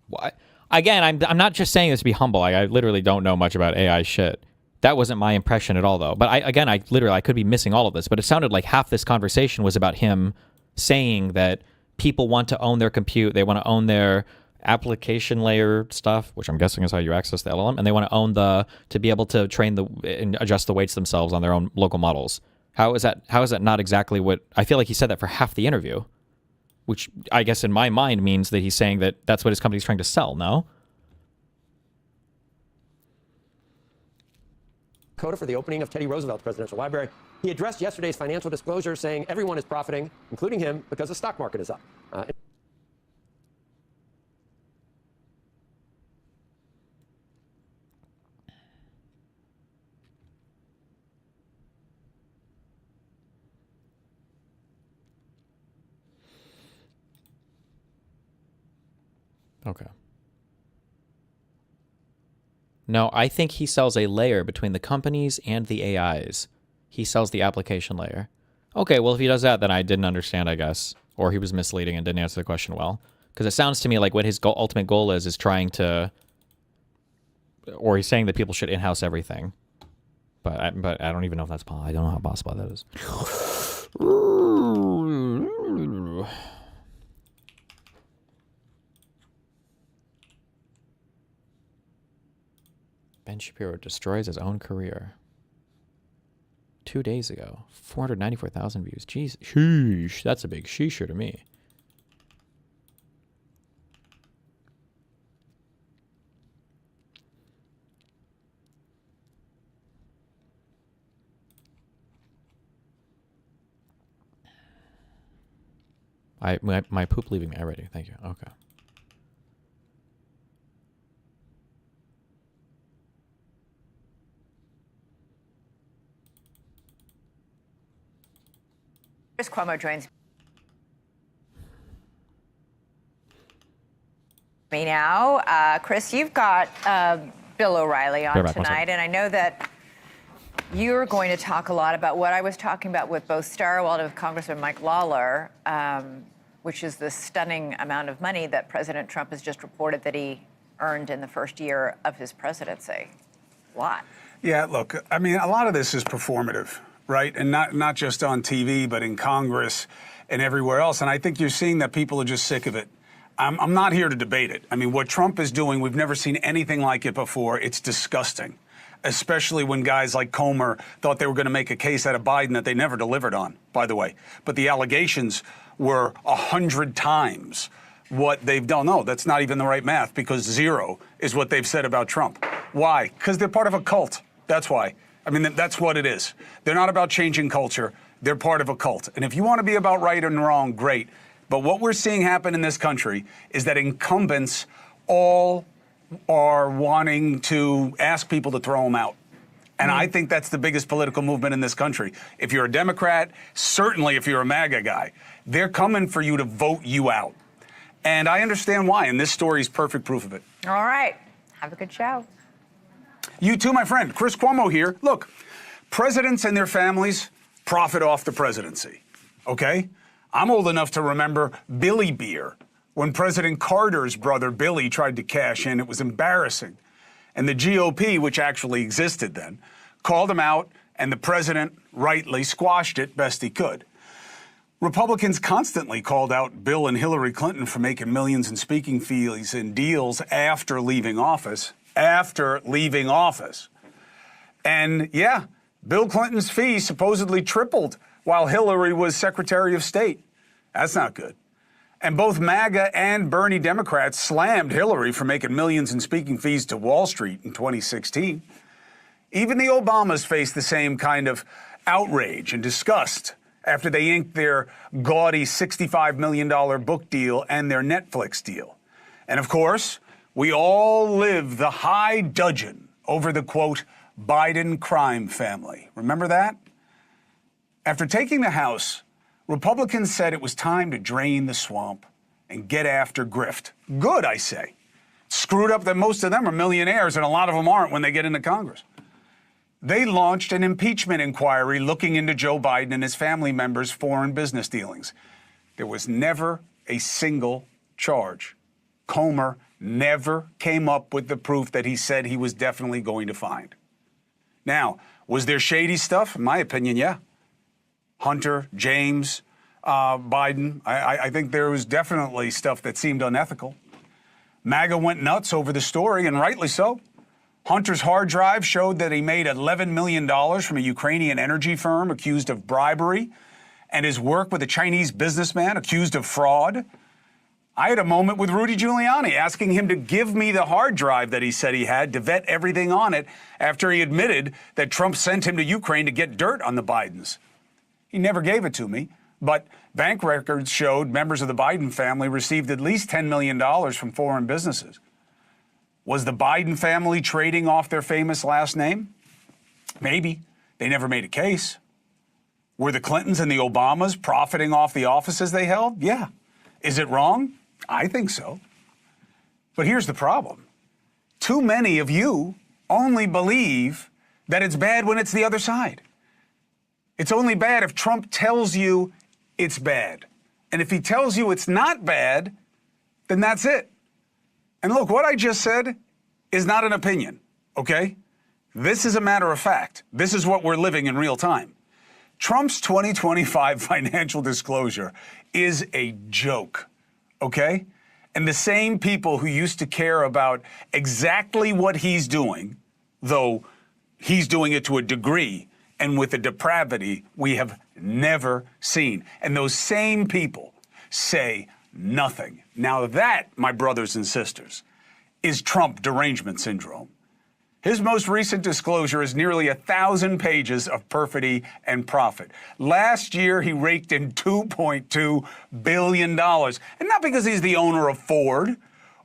What? Again, I'm not just saying this to be humble. I literally don't know much about AI shit. That wasn't my impression at all, though. But I could be missing all of this. But it sounded like half this conversation was about him saying that people want to own their compute. They want to own their application layer stuff, which I'm guessing is how you access the LLM, and they want to own to be able to train and adjust the weights themselves on their own local models. How is that not exactly what I feel like he said that for half the interview, which I guess in my mind means that he's saying that that's what his company's trying to sell. No. Dakota for the opening of Teddy Roosevelt's Presidential Library. He addressed yesterday's financial disclosure, saying everyone is profiting, including him, because the stock market is up. Okay. No, I think he sells a layer between the companies and the AIs. He sells the application layer. Okay, well, if he does that, then I didn't understand, I guess. Or he was misleading and didn't answer the question well. Because it sounds to me like what his ultimate goal is trying to... Or he's saying that people should in-house everything. But I don't even know if that's possible. I don't know how possible that is. Ben Shapiro destroys his own career. 2 days ago, 494,000 views. Jeez, sheesh, that's a big sheesher to me. My poop leaving me already. Thank you. Okay. Chris Cuomo joins me now. Chris, you've got Bill O'Reilly on tonight, and I know that you're going to talk a lot about what I was talking about with both Starwell and with Congressman Mike Lawler, which is the stunning amount of money that President Trump has just reported that he earned in the first year of his presidency. A lot. Yeah, look, I mean, a lot of this is performative, right? And not just on TV, but in Congress and everywhere else. And I think you're seeing that people are just sick of it. I'm not here to debate it. I mean, what Trump is doing, we've never seen anything like it before. It's disgusting, especially when guys like Comer thought they were going to make a case out of Biden that they never delivered on, by the way. But the allegations were 100 times what they've done. No, that's not even the right math, because 0 is what they've said about Trump. Why? Because they're part of a cult. That's why. I mean, that's what it is. They're not about changing culture. They're part of a cult. And if you want to be about right and wrong, great. But what we're seeing happen in this country is that incumbents all are wanting to ask people to throw them out. And I think that's the biggest political movement in this country. If you're a Democrat, certainly if you're a MAGA guy, they're coming for you to vote you out. And I understand why, and this story is perfect proof of it. All right. Have a good show. You too, my friend. Chris Cuomo here. Look, presidents and their families profit off the presidency, okay? I'm old enough to remember Billy Beer. When President Carter's brother Billy tried to cash in, it was embarrassing. And the GOP, which actually existed then, called him out, and the president rightly squashed it best he could. Republicans constantly called out Bill and Hillary Clinton for making millions in speaking fees and deals after leaving office. And yeah, Bill Clinton's fee supposedly tripled while Hillary was Secretary of State. That's not good. And both MAGA and Bernie Democrats slammed Hillary for making millions in speaking fees to Wall Street in 2016. Even the Obamas faced the same kind of outrage and disgust after they inked their gaudy $65 million book deal and their Netflix deal. And of course, we all live the high dudgeon over the, quote, Biden crime family. Remember that? After taking the House, Republicans said it was time to drain the swamp and get after grift. Good, I say. Screwed up that most of them are millionaires and a lot of them aren't when they get into Congress. They launched an impeachment inquiry looking into Joe Biden and his family members' foreign business dealings. There was never a single charge. Comer never came up with the proof that he said he was definitely going to find. Now, was there shady stuff? In my opinion, yeah. Hunter, James, Biden, I think there was definitely stuff that seemed unethical. MAGA went nuts over the story, and rightly so. Hunter's hard drive showed that he made $11 million from a Ukrainian energy firm accused of bribery, and his work with a Chinese businessman accused of fraud. I had a moment with Rudy Giuliani asking him to give me the hard drive that he said he had to vet everything on it after he admitted that Trump sent him to Ukraine to get dirt on the Bidens. He never gave it to me, but bank records showed members of the Biden family received at least $10 million from foreign businesses. Was the Biden family trading off their famous last name? Maybe. They never made a case. Were the Clintons and the Obamas profiting off the offices they held? Yeah. Is it wrong? I think so. But here's the problem. Too many of you only believe that it's bad when it's the other side. It's only bad if Trump tells you it's bad. And if he tells you it's not bad, then that's it. And look, what I just said is not an opinion, okay? This is a matter of fact. This is what we're living in real time. Trump's 2025 financial disclosure is a joke, okay? And the same people who used to care about exactly what he's doing, though he's doing it to a degree and with a depravity we have never seen. And those same people say nothing. Now that, my brothers and sisters, is Trump derangement syndrome. His most recent disclosure is nearly 1,000 pages of perfidy and profit. Last year, he raked in $2.2 billion. And not because he's the owner of Ford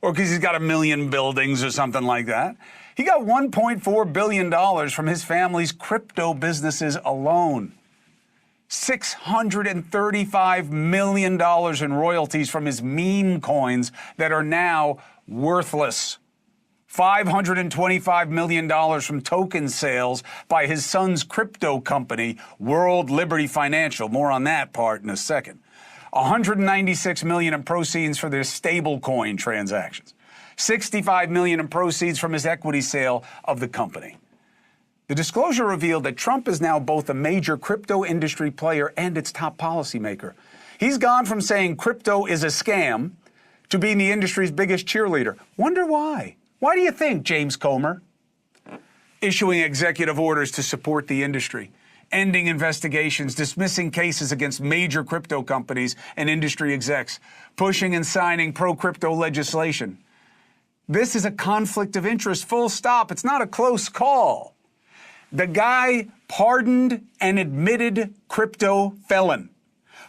or because he's got 1 million buildings or something like that. He got $1.4 billion from his family's crypto businesses alone. $635 million in royalties from his meme coins that are now worthless. $525 million from token sales by his son's crypto company, World Liberty Financial. More on that part in a second. $196 million in proceeds for their stablecoin transactions. $65 million in proceeds from his equity sale of the company. The disclosure revealed that Trump is now both a major crypto industry player and its top policymaker. He's gone from saying crypto is a scam to being the industry's biggest cheerleader. Wonder why? Why do you think, James Comer? Issuing executive orders to support the industry, ending investigations, dismissing cases against major crypto companies and industry execs, pushing and signing pro-crypto legislation. This is a conflict of interest, full stop. It's not a close call. The guy pardoned an admitted crypto felon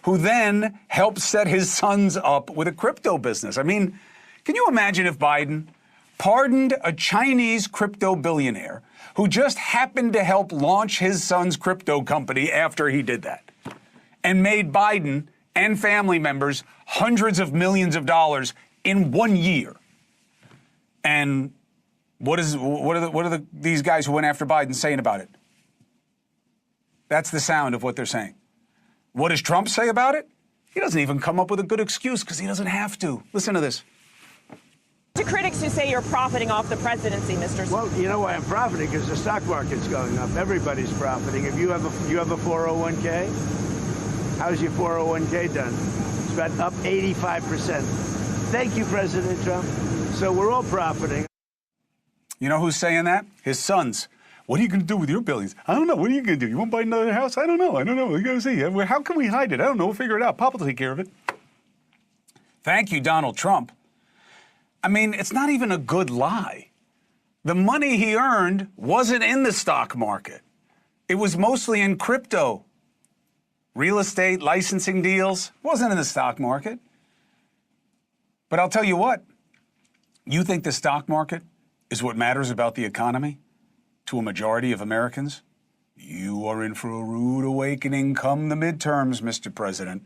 who then helped set his sons up with a crypto business. I mean, can you imagine if Biden pardoned a Chinese crypto billionaire who just happened to help launch his son's crypto company after he did that and made Biden and family members hundreds of millions of dollars in 1 year? And what are these guys who went after Biden saying about it? That's the sound of what they're saying. What does Trump say about it? He doesn't even come up with a good excuse because he doesn't have to. Listen to this. To critics who say you're profiting off the presidency, Mr. Well, you know why I'm profiting? Because the stock market's going up. Everybody's profiting. If you have a 401k, How's your 401k done? It's about up 85%. Thank you, President Trump. So we're all profiting. You know who's saying that? His sons. What are you going to do with your billions? I don't know. What are you going to do? You want to buy another house? I don't know. We got to see. How can we hide it? I don't know. We'll figure it out. Pop will take care of it. Thank you, Donald Trump. I mean, it's not even a good lie. The money he earned wasn't in the stock market. It was mostly in crypto. Real estate, licensing deals, wasn't in the stock market. But I'll tell you what, you think the stock market is what matters about the economy to a majority of Americans? You are in for a rude awakening come the midterms, Mr. President,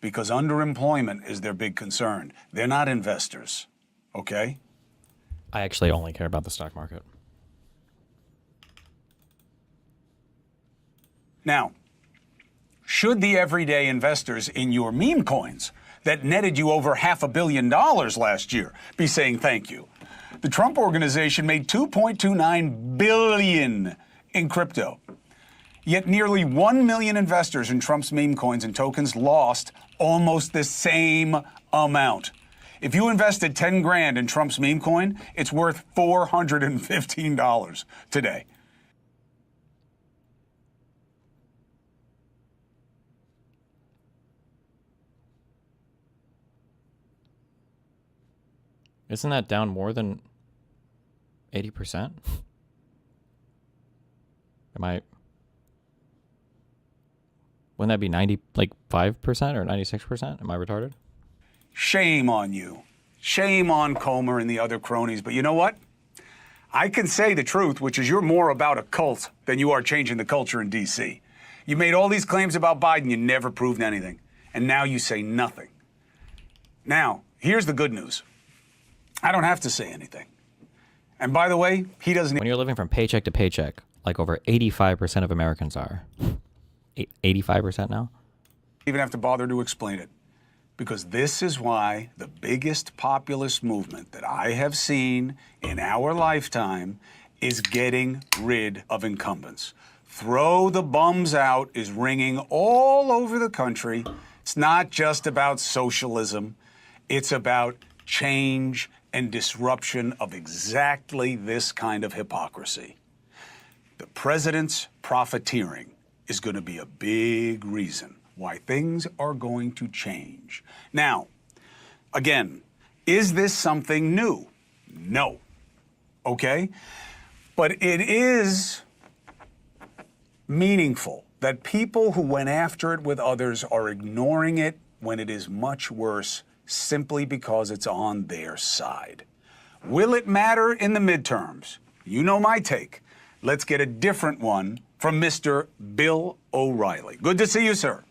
because underemployment is their big concern. They're not investors, okay? I actually only care about the stock market. Now, should the everyday investors in your meme coins that netted you over $500 million last year be saying thank you? The Trump Organization made $2.29 billion in crypto. Yet nearly 1 million investors in Trump's meme coins and tokens lost almost the same amount. If you invested 10 grand in Trump's meme coin, it's worth $415 today. Isn't that down more than 80%? Wouldn't that be 5% or 96%? Am I retarded? Shame on you. Shame on Comer and the other cronies. But you know what? I can say the truth, which is you're more about a cult than you are changing the culture in D.C. You made all these claims about Biden. You never proved anything. And now you say nothing. Now, here's the good news. I don't have to say anything. And by the way, he doesn't... When you're living from paycheck to paycheck, like over 85% of Americans are. 85% now? Even have to bother to explain it. Because this is why the biggest populist movement that I have seen in our lifetime is getting rid of incumbents. Throw the bums out is ringing all over the country. It's not just about socialism. It's about change and disruption of exactly this kind of hypocrisy. The president's profiteering is going to be a big reason why things are going to change. Now, again, is this something new? No. Okay? But it is meaningful that people who went after it with others are ignoring it when it is much worse simply because it's on their side. Will it matter in the midterms? You know my take. Let's get a different one from Mr. Bill O'Reilly. Good to see you, sir.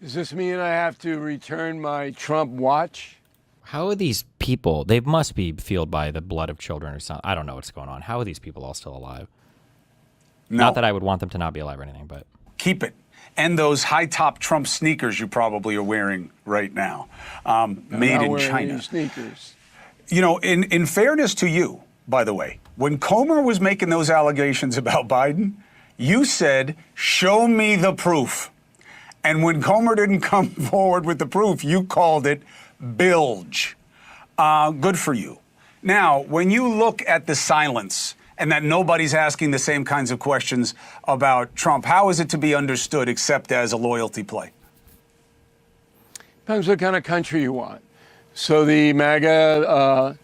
Does this mean I have to return my Trump watch? How are these people? They must be fueled by the blood of children or something. I don't know what's going on. How are these people all still alive? No. Not that I would want them to not be alive or anything, but... Keep it. And those high-top Trump sneakers you probably are wearing right now, made in China. Sneakers. You know, in fairness to you, by the way, when Comer was making those allegations about Biden, you said, show me the proof. And when Comer didn't come forward with the proof, you called it bilge. Good for you. Now, when you look at the silence and that nobody's asking the same kinds of questions about Trump, how is it to be understood except as a loyalty play? Depends what kind of country you want. So the MAGA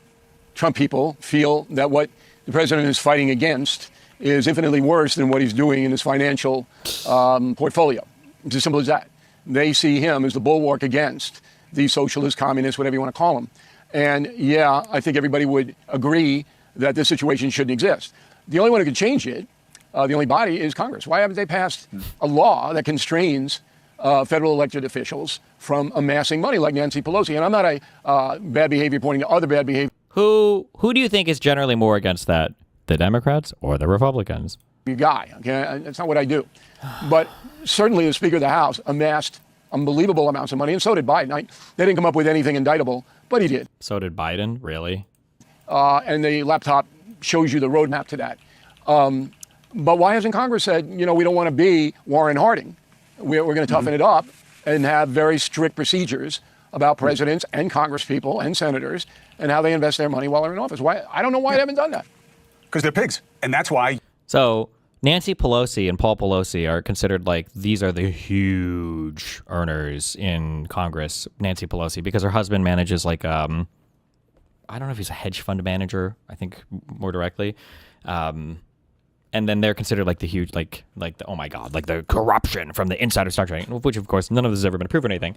Trump people feel that what the president is fighting against is infinitely worse than what he's doing in his financial portfolio. It's as simple as that. They see him as the bulwark against the socialist, communist, whatever you want to call them. And yeah, I think everybody would agree that this situation shouldn't exist. The only one who can change it, the only body, is Congress. Why haven't they passed a law that constrains federal elected officials from amassing money like Nancy Pelosi? And I'm not a bad behavior pointing to other bad behavior. Who do you think is generally more against that? The Democrats or the Republicans? Guy, okay? That's not what I do. But certainly the Speaker of the House amassed unbelievable amounts of money, and so did Biden. They didn't come up with anything indictable, but he did. So did Biden, really? And the laptop shows you the roadmap to that. But why hasn't Congress said, you know, we don't want to be Warren Harding? we're going to toughen it up and have very strict procedures about presidents and congresspeople and senators and how they invest their money while they're in office. Why? I don't know why they haven't done that. Because they're pigs, and that's why. So Nancy Pelosi and Paul Pelosi are considered like these are the huge earners in Congress. Nancy Pelosi, because her husband manages like I don't know if he's a hedge fund manager. I think more directly. And then they're considered like the huge, like the, oh my God, like the corruption from the insider stock trading, which of course none of this has ever been proven or anything.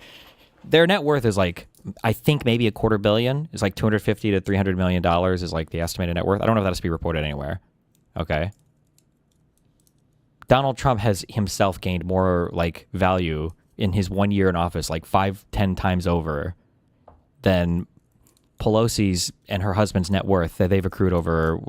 Their net worth is like, I think maybe $250 million. It's like $250 to $300 million is like the estimated net worth. I don't know if that has to be reported anywhere. Okay. Donald Trump has himself gained more like value in his 1 year in office, like 5-10 times over than Pelosi's and her husband's net worth that they've accrued over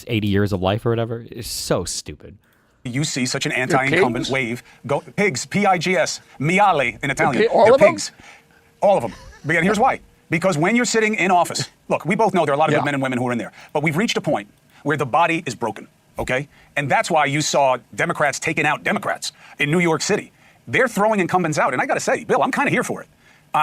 80 years of life or whatever. It's so stupid. You see such an anti-incumbent wave. Go pigs, P-I-G-S, miale in Italian. Okay, all They're of them? pigs. All of them. And here's why. Because when you're sitting in office, look, we both know there are a lot of good men and women who are in there, but we've reached a point where the body is broken, okay? And that's why you saw Democrats taking out Democrats in New York City. They're throwing incumbents out, and I got to say, Bill, I'm kind of here for it.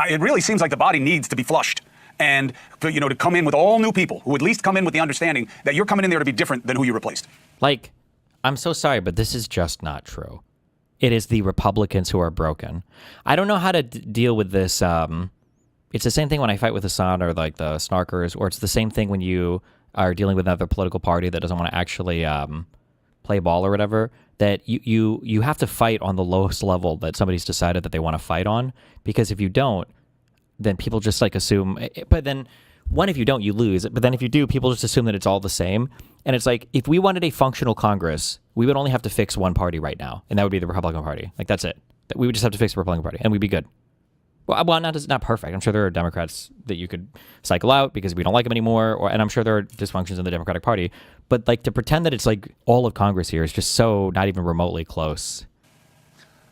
It really seems like the body needs to be flushed. And to come in with all new people who at least come in with the understanding that you're coming in there to be different than who you replaced. Like, I'm so sorry, but this is just not true. It is the Republicans who are broken. I don't know how to deal with this. It's the same thing when I fight with Hassan or like the snarkers, or it's the same thing when you are dealing with another political party that doesn't want to actually play ball or whatever, that you have to fight on the lowest level that somebody's decided that they want to fight on, because if you don't, then people just like assume, but then if you don't, you lose. But then if you do, people just assume that it's all the same. And it's like, if we wanted a functional Congress, we would only have to fix one party right now, and that would be the Republican Party. Like, that's it. We would just have to fix the Republican Party, and we'd be good. Well, not perfect. I'm sure there are Democrats that you could cycle out because we don't like them anymore, and I'm sure there are dysfunctions in the Democratic Party. But like, to pretend that it's like all of Congress here is just so not even remotely close.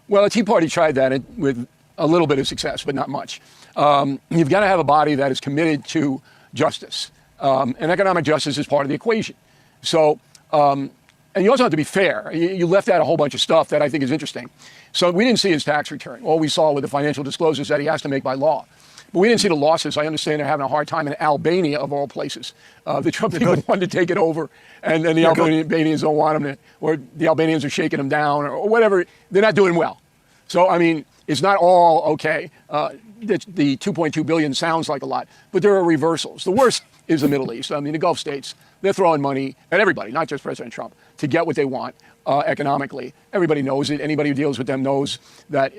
Well, the Tea Party tried that with a little bit of success, but not much. You've got to have a body that is committed to justice, and economic justice is part of the equation. So, and you also have to be fair. You left out a whole bunch of stuff that I think is interesting. So we didn't see his tax return. All we saw were the financial disclosures that he has to make by law. But we didn't see the losses. I understand they're having a hard time in Albania, of all places. The Trump people wanted to take it over, and the Albanians don't want them to, or the Albanians are shaking them down, or whatever. They're not doing well. So, I mean, it's not all okay. The $2.2 billion sounds like a lot, but there are reversals. The worst is the Middle East. I mean, the Gulf states, they're throwing money at everybody, not just President Trump, to get what they want economically. Everybody knows it. Anybody who deals with them knows that.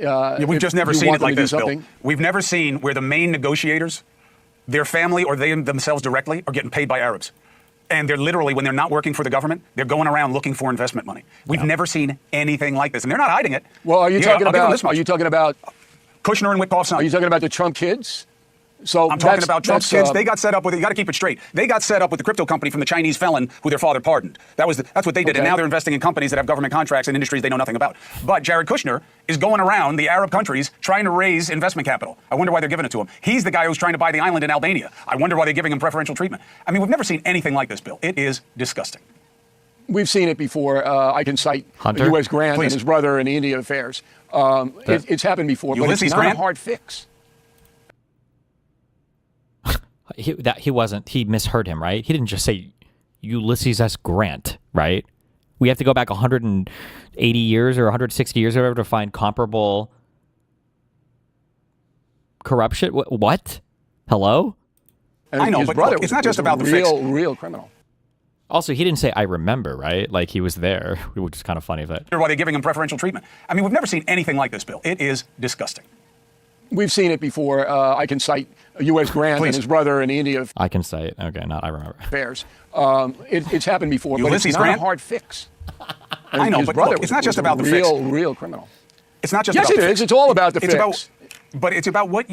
We've just never seen it like this, Bill. We've never seen where the main negotiators, their family or they themselves directly, are getting paid by Arabs. And they're literally, when they're not working for the government, they're going around looking for investment money. We've never seen anything like this, and they're not hiding it. Well, are you talking about Kushner and Witkoff's son? Are you talking about the Trump kids? So I'm talking about Trump's kids. They got set up with, you got to keep it straight. They got set up with the crypto company from the Chinese felon who their father pardoned. That's what they did. Okay. And now they're investing in companies that have government contracts in industries they know nothing about. But Jared Kushner is going around the Arab countries trying to raise investment capital. I wonder why they're giving it to him. He's the guy who's trying to buy the island in Albania. I wonder why they're giving him preferential treatment. I mean, we've never seen anything like this, Bill. It is disgusting. We've seen it before. I can cite U.S. Grant and his brother in the India affairs. It's happened before, but it's not a hard fix. He misheard him, right? He didn't just say Ulysses S. Grant, right? We have to go back 180 years or 160 years or whatever to find comparable corruption. What? Hello? I know, but look, it's not just about the real criminal. Also, he didn't say, I remember, right? Like, he was there, which is kind of funny. Why they're giving him preferential treatment. I mean, we've never seen anything like this, Bill. It is disgusting. We've seen it before. I can cite U.S. Grant and his brother in the India. I can cite. Okay, not I remember. Affairs. It's happened before, but it's not a hard fix. I know, but look, it's not just about the fix. Real criminal. It's not just about the fix. Yes, it is. It's all about the fix. But it's about what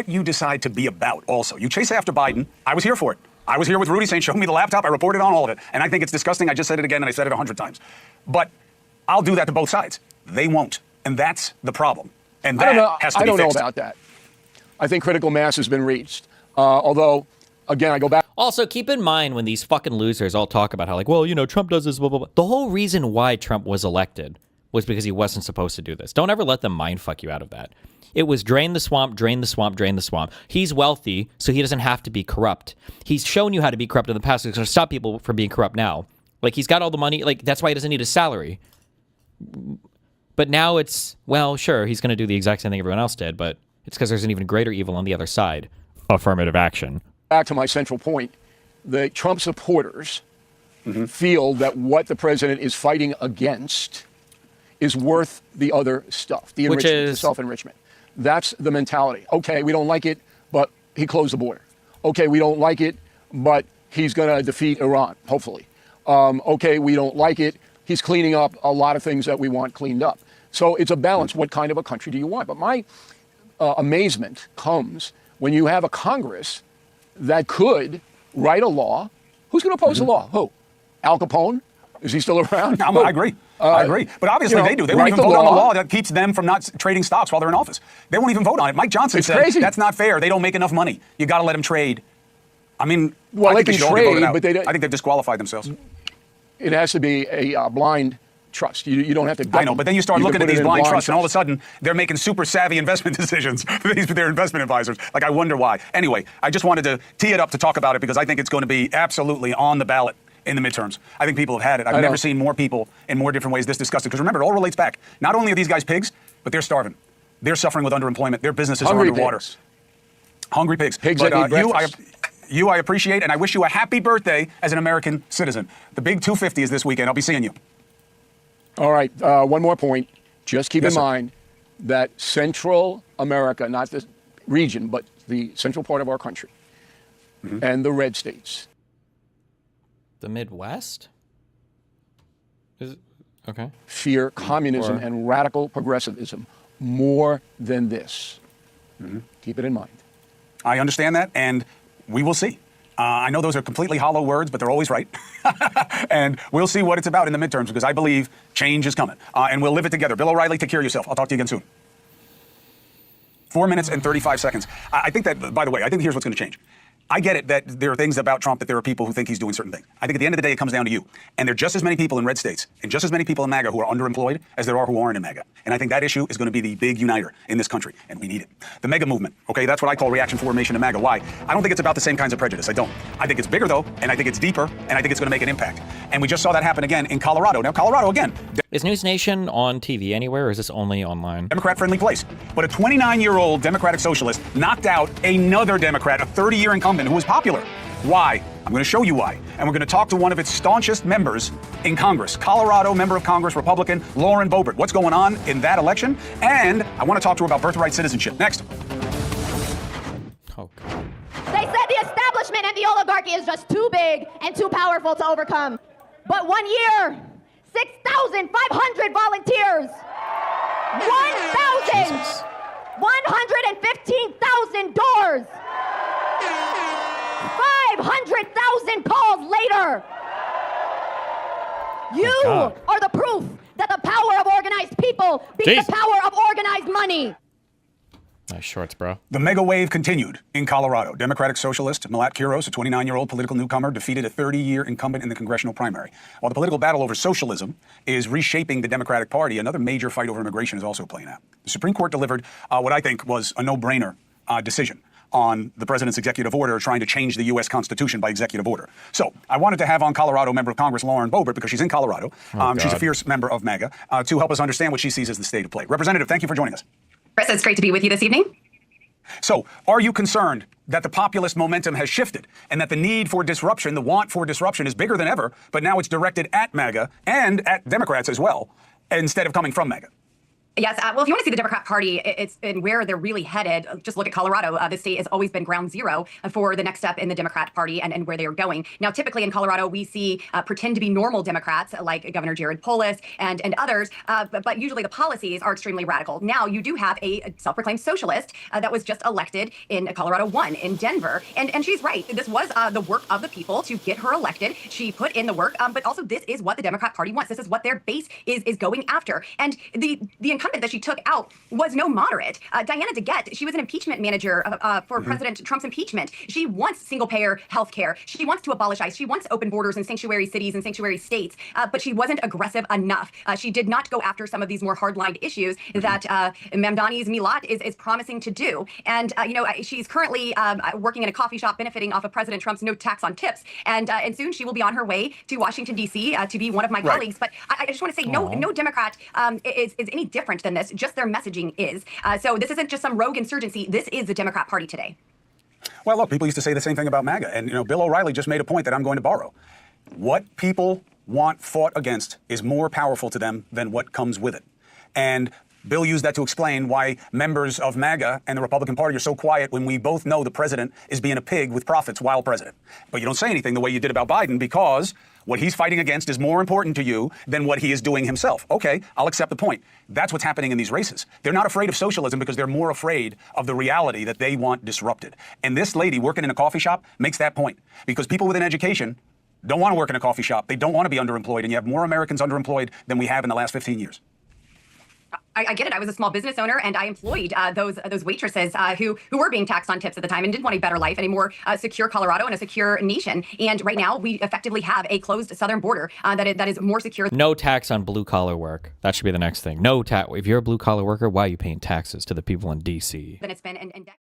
you decide to be about also. You chase after Biden. I was here for it. I was here with Rudy saying, show me the laptop. I reported on all of it. And I think it's disgusting. I just said it again, and I said it 100 times. But I'll do that to both sides. They won't. And that's the problem. And that has to be fixed. I don't know about that. I think critical mass has been reached. Although, again, I go back. Also, keep in mind when these fucking losers all talk about how, like, well, Trump does this, blah, blah, blah. The whole reason why Trump was elected was because he wasn't supposed to do this. Don't ever let them mind fuck you out of that. It was drain the swamp, drain the swamp, drain the swamp. He's wealthy, so he doesn't have to be corrupt. He's shown you how to be corrupt in the past. He's going to stop people from being corrupt now. Like, he's got all the money. Like, that's why he doesn't need a salary. But now it's, well, sure, he's going to do the exact same thing everyone else did, but it's because there's an even greater evil on the other side. Affirmative action. Back to my central point, the Trump supporters feel that what the president is fighting against is worth the other stuff, the enrichment, the self-enrichment. That's the mentality. Okay, we don't like it, but he closed the border. Okay, we don't like it, but he's going to defeat Iran, hopefully. Okay, we don't like it. He's cleaning up a lot of things that we want cleaned up. So it's a balance. What kind of a country do you want? But my amazement comes when you have a Congress that could write a law. Who's going to oppose the law? Who? Al Capone? Is he still around? I agree. I agree. But obviously they do. They won't even vote on the law that keeps them from not trading stocks while they're in office. They won't even vote on it. Mike Johnson said that's not fair. They don't make enough money. You got to let them trade. I mean, well, I they think can trade, but they don't. I think they've disqualified themselves. It has to be a blind trust. You don't have to. I know, but then you start looking at these blind trusts, and all of a sudden they're making super savvy investment decisions for their investment advisors. Like, I wonder why. Anyway, I just wanted to tee it up to talk about it because I think it's going to be absolutely on the ballot in the midterms. I think people have had it. I've never seen more people in more different ways this disgusted. Because remember, it all relates back. Not only are these guys pigs, but they're starving. They're suffering with underemployment. Their businesses are underwater. Hungry pigs. Pigs that eat breakfast. You I appreciate, and I wish you a happy birthday as an American citizen. The big 250 is this weekend. I'll be seeing you. All right. One more point. Just keep in mind that Central America, not the region, but the central part of our country, and the red states. The Midwest? Okay. Fear communism and radical progressivism more than this. Keep it in mind. I understand that, and we will see. I know those are completely hollow words, but they're always right. And we'll see what it's about in the midterms, because I believe change is coming. And we'll live it together. Bill O'Reilly, take care of yourself. I'll talk to you again soon. 4 minutes and 35 seconds. I think that, by the way, I think here's what's going to change. I get it that there are things about Trump that there are people who think he's doing certain things. I think at the end of the day, it comes down to you. And there are just as many people in red states and just as many people in MAGA who are underemployed as there are who aren't in MAGA. And I think that issue is going to be the big uniter in this country, and we need it. The MAGA movement, okay, that's what I call reaction formation to MAGA. Why? I don't think it's about the same kinds of prejudice. I don't. I think it's bigger, though, and I think it's deeper, and I think it's going to make an impact. And we just saw that happen again in Colorado. Now, Colorado, again. Is News Nation on TV anywhere, or is this only online? Democrat-friendly place. But a 29-year-old Democratic socialist knocked out another Democrat, a 30-year incumbent who was popular. Why? I'm going to show you why. And we're going to talk to one of its staunchest members in Congress, Colorado member of Congress, Republican, Lauren Boebert. What's going on in that election? And I want to talk to her about birthright citizenship. Next. Oh, God. They said the establishment and the oligarchy is just too big and too powerful to overcome. But 1 year, 6,500 volunteers, 1,115,000 doors, 500,000 calls later. You are the proof that the power of organized people beats the power of organized money. Nice shorts, bro. The mega wave continued in Colorado. Democratic socialist Malat Quiros, a 29-year-old political newcomer, defeated a 30-year incumbent in the congressional primary. While the political battle over socialism is reshaping the Democratic Party, another major fight over immigration is also playing out. The Supreme Court delivered what I think was a no-brainer decision on the president's executive order trying to change the U.S. Constitution by executive order. So I wanted to have on Colorado member of Congress Lauren Boebert, because she's in Colorado. She's a fierce member of MAGA, to help us understand what she sees as the state of play. Representative, thank you for joining us. Chris, it's great to be with you this evening. So, are you concerned that the populist momentum has shifted and that the need for disruption, the want for disruption, is bigger than ever, but now it's directed at MAGA and at Democrats as well, instead of coming from MAGA? Yes. Well, if you want to see the Democrat Party, it's and where they're really headed, just look at Colorado. The state has always been ground zero for the next step in the Democrat Party and where they are going. Now, typically in Colorado, we see pretend to be normal Democrats like Governor Jared Polis and others, but usually the policies are extremely radical. Now, you do have a self-proclaimed socialist that was just elected in Colorado 1 in Denver. And she's right. This was the work of the people to get her elected. She put in the work, but also this is what the Democrat Party wants. This is what their base is going after. And the incumbent incumbent that she took out was no moderate. Diana DeGette, she was an impeachment manager for President Trump's impeachment. She wants single-payer health care. She wants to abolish ICE. She wants open borders in sanctuary cities and sanctuary states, but she wasn't aggressive enough. She did not go after some of these more hard-lined issues that Mamdani's Milat is promising to do. And, she's currently working in a coffee shop benefiting off of President Trump's no tax on tips. And soon she will be on her way to Washington, D.C. To be one of my colleagues. But I just want to say no Democrat is any different than this. Just their messaging is. So this isn't just some rogue insurgency. This is the Democrat Party today. Well, look, people used to say the same thing about MAGA. And, Bill O'Reilly just made a point that I'm going to borrow. What people want fought against is more powerful to them than what comes with it. And Bill used that to explain why members of MAGA and the Republican Party are so quiet when we both know the president is being a pig with profits while president. But you don't say anything the way you did about Biden because what he's fighting against is more important to you than what he is doing himself. Okay, I'll accept the point. That's what's happening in these races. They're not afraid of socialism because they're more afraid of the reality that they want disrupted. And this lady working in a coffee shop makes that point because people with an education don't want to work in a coffee shop. They don't want to be underemployed. And you have more Americans underemployed than we have in the last 15 years. I get it. I was a small business owner, and I employed those waitresses who were being taxed on tips at the time and didn't want a better life and a more secure Colorado and a secure nation. And right now, we effectively have a closed southern border that is more secure. No tax on blue-collar work. That should be the next thing. No tax. If you're a blue-collar worker, why are you paying taxes to the people in D.C.? Than it's been in